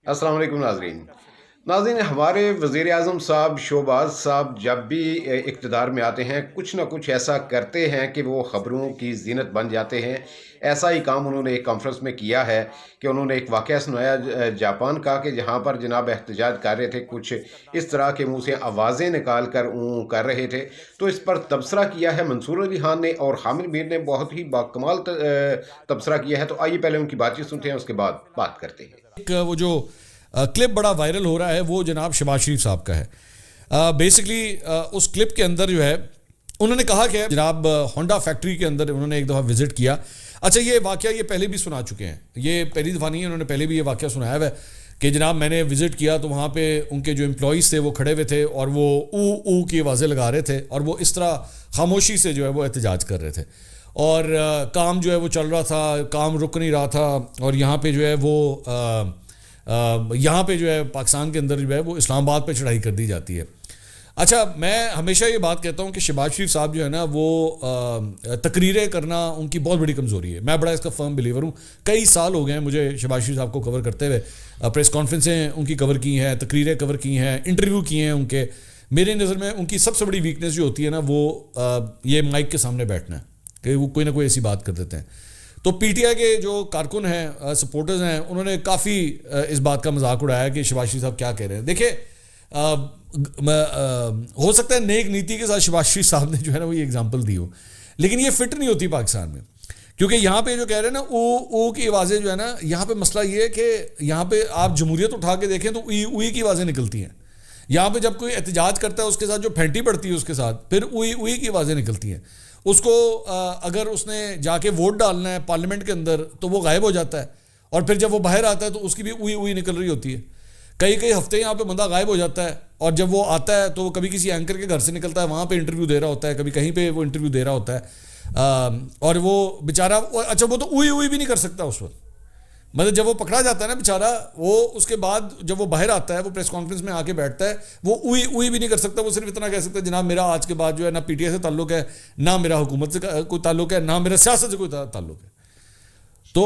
अस्सलाम वालेकुम नाज़रीन, हमारे वज़ीर आज़म साहब शहबाज साहब जब भी इक़्तिदार में आते हैं कुछ ना कुछ ऐसा करते हैं कि वो ख़बरों की ज़ीनत बन जाते हैं। ऐसा ही काम उन्होंने एक कॉन्फ्रेंस में किया है कि उन्होंने एक वाक़या सुनाया जापान का, कि जहाँ पर जनाब एहतजाज कर रहे थे, कुछ इस तरह के मुँह से आवाज़ें निकाल कर कर रहे थे। तो इस पर तबसरा किया है मंसूर अली खान ने और हामिद मीर ने, बहुत ही बाकमाल तबसरा किया है। तो आइए पहले उनकी बातचीत सुनते हैं, उसके बाद बात करते हैं। एक वो जो क्लिप बड़ा वायरल हो रहा है वो जनाब शहबाज शरीफ साहब का है। बेसिकली उस क्लिप के अंदर जो है उन्होंने कहा कि जनाब होंडा फैक्ट्री के अंदर उन्होंने एक दफ़ा विज़िट किया। अच्छा, ये वाक़या ये पहले भी सुना चुके हैं, ये पहली दफ़ा नहीं है, उन्होंने पहले भी ये वाक़या सुनाया हुआ है कि जनाब मैंने विज़िट किया तो वहाँ पे उनके जो एम्प्लॉइज़ थे वो खड़े हुए थे और वो ऊ की आवाज़ें लगा रहे थे और वो इस तरह खामोशी से जो है वो एहतजाज कर रहे थे और काम जो है वो चल रहा था, काम रुक नहीं रहा था। और यहाँ पे जो है वो यहाँ पे जो है पाकिस्तान के अंदर जो है वो इस्लामाबाद पे चढ़ाई कर दी जाती है। अच्छा, मैं हमेशा ये बात कहता हूँ कि शहबाज शरीफ साहब जो है ना वो तकरीरें करना उनकी बहुत बड़ी कमज़ोरी है। मैं बड़ा इसका फर्म बिलीवर हूँ। कई साल हो गए हैं मुझे शहबाज शरीफ साहब को कवर करते हुए, प्रेस कॉन्फ्रेंसें उनकी कवर की हैं, तकरीरें कवर की हैं, इंटरव्यू किए हैं उनके। मेरे नज़र में उनकी सबसे बड़ी वीकनेस जो होती है ना वो ये माइक के सामने बैठना है कि वो कोई ना कोई ऐसी बात कर देते हैं। तो पीटीआई के जो कारकुन हैं, सपोर्टर्स हैं, उन्होंने काफ़ी इस बात का मजाक उड़ाया कि शहबाज शरीफ साहब क्या कह रहे हैं। देखिए, हो सकता है नेक नीति के साथ शहबाज शरीफ साहब ने जो है ना वो ये एग्जांपल दी हो, लेकिन ये फिट नहीं होती पाकिस्तान में, क्योंकि यहाँ पे जो कह रहे हैं ना ओ की आवाज़ें जो है ना, यहाँ पे मसला ये है कि यहाँ पे आप जमहूरियत उठा के देखें तो उई की आवाज़ें निकलती हैं। यहाँ पे जब कोई एहतजाज करता है उसके साथ जो फेंटी पड़ती है उसके साथ फिर उई की आवाज़ें निकलती हैं। उसको अगर उसने जाके वोट डालना है पार्लियामेंट के अंदर तो वो गायब हो जाता है और फिर जब वो बाहर आता है तो उसकी भी उई निकल रही होती है। कई हफ्ते यहाँ पे बंदा गायब हो जाता है और जब वो आता है तो वो कभी किसी एंकर के घर से निकलता है, वहाँ पे इंटरव्यू दे रहा होता है, कभी कहीं पे वो इंटरव्यू दे रहा होता है और वो बेचारा, अच्छा वो तो उई भी नहीं कर सकता उस वक्त। मतलब जब वो पकड़ा जाता है ना बेचारा, वो उसके बाद जब वो बाहर आता है, वो प्रेस कॉन्फ्रेंस में आके बैठता है, वो उई भी नहीं कर सकता। वो सिर्फ इतना कह सकता है, जनाब मेरा आज के बाद जो है ना पीटीआई से ताल्लुक है, ना मेरा हुकूमत से कोई ताल्लुक है, ना मेरा सियासत से कोई ताल्लुक है। तो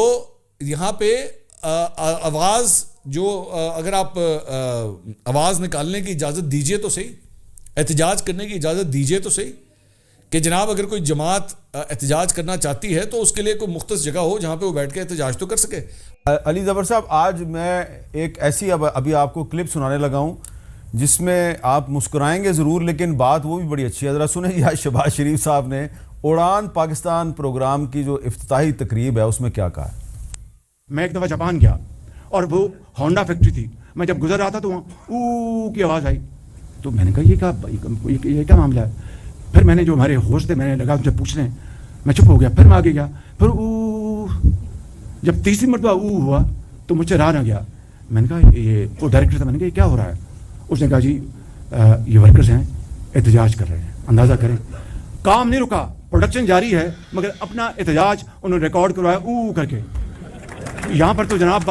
यहाँ पे आवाज़ जो अगर आप आवाज़ निकालने की इजाज़त दीजिए तो सही, एहतजाज करने की इजाज़त दीजिए तो सही, कि जनाब अगर कोई जमात एहतजाज करना चाहती है तो उसके लिए कोई मुख्तस जगह हो जहाँ पे वो बैठ के एहतजाज तो कर सके। अली ज़फ़र साहब, आज मैं एक ऐसी अभी आपको क्लिप सुनाने लगा हूँ जिसमें आप मुस्कुराएंगे ज़रूर, लेकिन बात वो भी बड़ी अच्छी है। ज़रा सुनिए आज शहबाज शरीफ साहब ने उड़ान पाकिस्तान प्रोग्राम की जो इफ्तिताही तकरीब है उसमें क्या कहा। मैं एक दफ़ा जापान गया और वो होंडा फैक्ट्री थी। मैं जब गुजर रहा था तो वहाँ ऊ की आवाज़ आई, तो मैंने कहा ये क्या मामला है। फिर मैंने जो हमारे होस्ट थे, मैंने लगा उनसे पूछने, मैं चुप हो गया। फिर मैं आगे गया, फिर जब तीसरी मरतबा हुआ तो मुझसे रहा ना गया। मैंने कहा ये वो डायरेक्टर था, मैंने कहा ये क्या हो रहा है। उसने कहा जी ये वर्कर्स हैं, एहतजाज कर रहे हैं। अंदाज़ा करें, काम नहीं रुका, प्रोडक्शन जारी है, मगर अपना एहतजाज उन्होंने रिकॉर्ड करवाया करके। यहाँ पर तो जनाब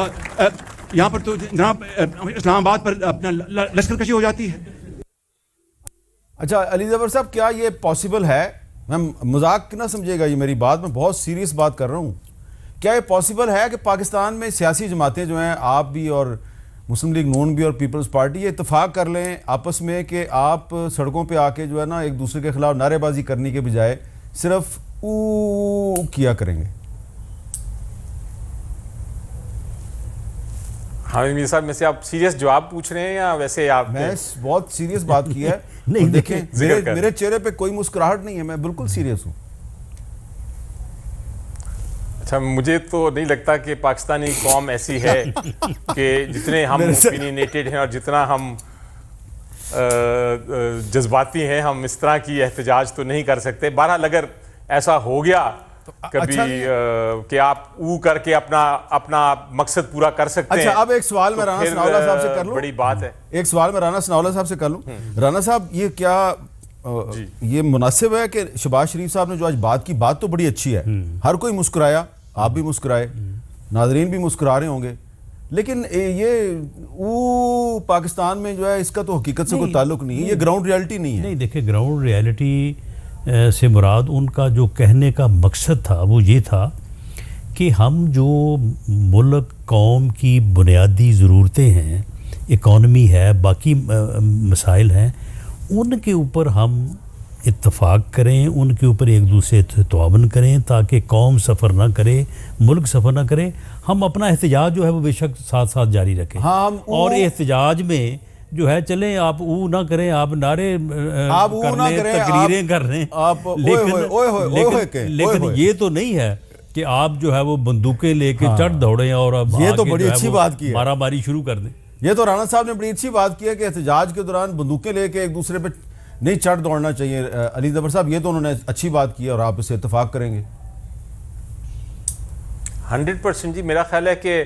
इस्लामाबाद पर अपना लश्करकशी हो जाती है। अच्छा अली ज़फ़र साहब, क्या ये पॉसिबल है? मैं मजाक ना समझिएगा, ये मेरी बात, मैं बहुत सीरियस बात कर रहा हूँ। क्या ये पॉसिबल है कि पाकिस्तान में सियासी जमातें जो हैं, आप भी और मुस्लिम लीग नून भी और पीपल्स पार्टी, ये इत्तेफाक कर लें आपस में कि आप सड़कों पे आके जो है ना एक दूसरे के खिलाफ नारेबाजी करने के बजाय सिर्फ ऊ किया करेंगे? हाँ मीर साहब, में से आप सीरियस जवाब पूछ रहे हैं या वैसे आप? मैं बहुत सीरियस बात की है। नहीं देखें, मेरे चेहरे पे कोई मुस्कुराहट नहीं है, मैं बिल्कुल सीरियस हूँ। अच्छा, मुझे तो नहीं लगता कि पाकिस्तानी कौम ऐसी है कि जितने हम ओपिनियनेटेड हैं और जितना हम जज्बाती हैं, हम इस तरह की एहतजाज तो नहीं कर सकते। बहरहाल अगर ऐसा हो गया कभी कि आप करके अपना मकसद पूरा कर सकते हैं। अच्छा, अब एक सवाल मैं राना सनाउल्लाह साहब से कर लूं। बड़ी बात है। एक सवाल मैं राना सनाउल्लाह साहब से कर लूं। राना साहब, ये क्या ये मुनासिब है कि शहबाज शरीफ साहब ने जो आज बात की, बात तो बड़ी अच्छी है, हर कोई मुस्कुराया, आप भी मुस्कुराए, नाजरीन भी मुस्कुरा रहे होंगे, लेकिन ये पाकिस्तान में जो है इसका तो हकीकत से कोई ताल्लुक नहीं है, ये ग्राउंड रियलिटी नहीं है। नहीं, देखिए, ग्राउंड रियलिटी से मुराद उनका जो कहने का मकसद था वो ये था کہ ہم جو ملک قوم کی بنیادی ضرورتیں ہیں، اکانومی ہے، باقی مسائل ہیں، ان کے اوپر ہم اتفاق کریں، ان کے اوپر ایک دوسرے سے تعاون کریں تاکہ قوم سفر نہ کرے، ملک سفر نہ کرے. ہم اپنا احتجاج جو ہے وہ بے شک ساتھ ساتھ جاری رکھیں. ہاں، اور احتجاج میں جو ہے چلیں آپ نہ کریں، آپ نعرے کر لیں، تقریریں کر رہیں، لیکن یہ تو نہیں ہے کہ آپ جو ہے وہ بندوقیں لے کے چڑھ دوڑیں اور اب یہ تو بڑی اچھی بات کی ہے، مارا ماری شروع کر دیں. یہ تو رانا صاحب نے بڑی اچھی بات کی ہے کہ احتجاج کے دوران بندوقیں لے کے ایک دوسرے پہ نہیں چڑھ دوڑنا چاہیے. علی زفر صاحب یہ تو انہوں نے اچھی بات کی اور آپ اس سے اتفاق کریں گے. 100% جی. میرا خیال ہے کہ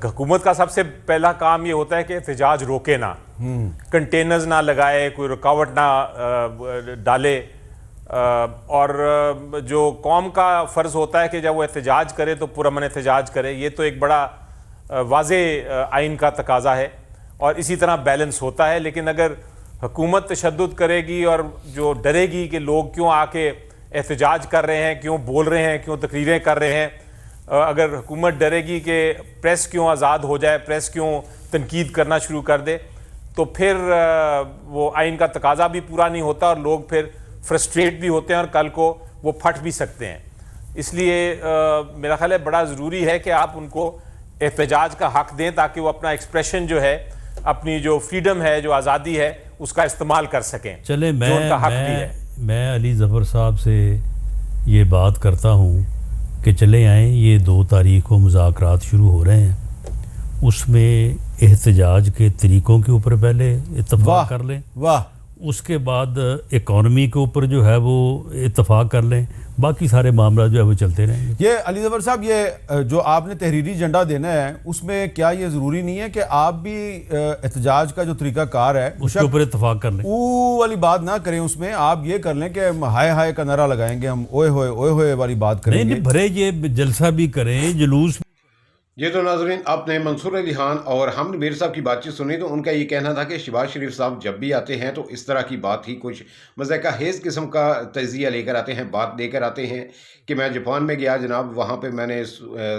حکومت کا سب سے پہلا کام یہ ہوتا ہے کہ احتجاج روکے نہ، کنٹینرز نہ لگائے، کوئی رکاوٹ نہ ڈالے، اور جو قوم کا فرض ہوتا ہے کہ جب وہ احتجاج کرے تو پرامن احتجاج کرے. یہ تو ایک بڑا واضح آئین کا تقاضا ہے اور اسی طرح بیلنس ہوتا ہے. لیکن اگر حکومت تشدد کرے گی اور جو ڈرے گی کہ لوگ کیوں آ کے احتجاج کر رہے ہیں، کیوں بول رہے ہیں، کیوں تقریریں کر رہے ہیں، اگر حکومت ڈرے گی کہ پریس کیوں آزاد ہو جائے، پریس کیوں تنقید کرنا شروع کر دے، تو پھر وہ آئین کا تقاضا بھی پورا نہیں ہوتا اور لوگ پھر فرسٹریٹ بھی ہوتے ہیں اور کل کو وہ پھٹ بھی سکتے ہیں. اس لیے میرا خیال ہے بڑا ضروری ہے کہ آپ ان کو احتجاج کا حق دیں تاکہ وہ اپنا ایکسپریشن جو ہے، اپنی جو فریڈم ہے، جو آزادی ہے، اس کا استعمال کر سکیں. چلے جو ان کا حق بھی ہے. میں علی ظفر صاحب سے یہ بات کرتا ہوں کہ چلے آئیں، یہ 2 تاریخ کو مذاکرات شروع ہو رہے ہیں، اس میں احتجاج کے طریقوں کے اوپر پہلے اتفاق کر لیں. واہ. اس کے بعد اکانومی کے اوپر جو ہے وہ اتفاق کر لیں، باقی سارے معاملات جو ہے وہ چلتے رہیں گے. یہ علی ظفر صاحب، یہ جو آپ نے تحریری ایجنڈا دینا ہے اس میں کیا یہ ضروری نہیں ہے کہ آپ بھی احتجاج کا جو طریقہ کار ہے اس کے اوپر اتفاق کر لیں؟ والی بات نہ کریں، اس میں آپ یہ کر لیں کہ ہم ہائے ہائے کا نعرہ لگائیں گے، ہم اوئے ہوئے والی بات کریں گے. نہیں بھرے یہ جلسہ بھی کریں، جلوس. یہ تو ناظرین آپ نے منصور علی خان اور ہم نے میر صاحب کی بات چیت سنی تو ان کا یہ کہنا تھا کہ شہباز شریف صاحب جب بھی آتے ہیں تو اس طرح کی بات ہی کچھ مذائقہ خیز قسم کا تجزیہ لے کر آتے ہیں، بات لے کر آتے ہیں کہ میں جاپان میں گیا جناب، وہاں پہ میں نے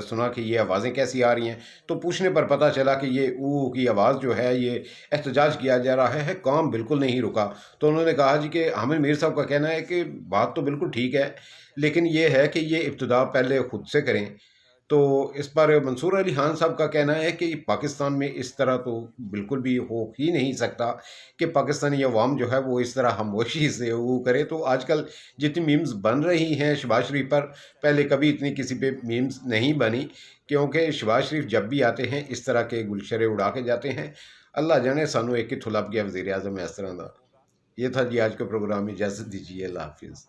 سنا کہ یہ آوازیں کیسی آ رہی ہیں، تو پوچھنے پر پتہ چلا کہ یہ او کی آواز جو ہے یہ احتجاج کیا جا رہا ہے، کام بالکل نہیں رکا. تو انہوں نے کہا جی کہ ہمیں میر صاحب کا کہنا ہے کہ بات تو بالکل ٹھیک ہے لیکن یہ ہے کہ یہ ابتدا پہلے خود سے کریں. تو اس پر منصور علی خان صاحب کا کہنا ہے کہ پاکستان میں اس طرح تو بالکل بھی ہو ہی نہیں سکتا کہ پاکستانی عوام جو ہے وہ اس طرح خاموشی سے وہ کرے. تو آج کل جتنی میمز بن رہی ہیں شہباز شریف پر، پہلے کبھی اتنی کسی پہ میمز نہیں بنی، کیونکہ شہباز شریف جب بھی آتے ہیں اس طرح کے گلشرے اڑا کے جاتے ہیں. اللہ جانے سانو ایک ہی تھلپ گیا وزیر اعظم اس طرح دا. یہ تھا جی آج کا پروگرام، اجازت دیجیے، اللہ حافظ.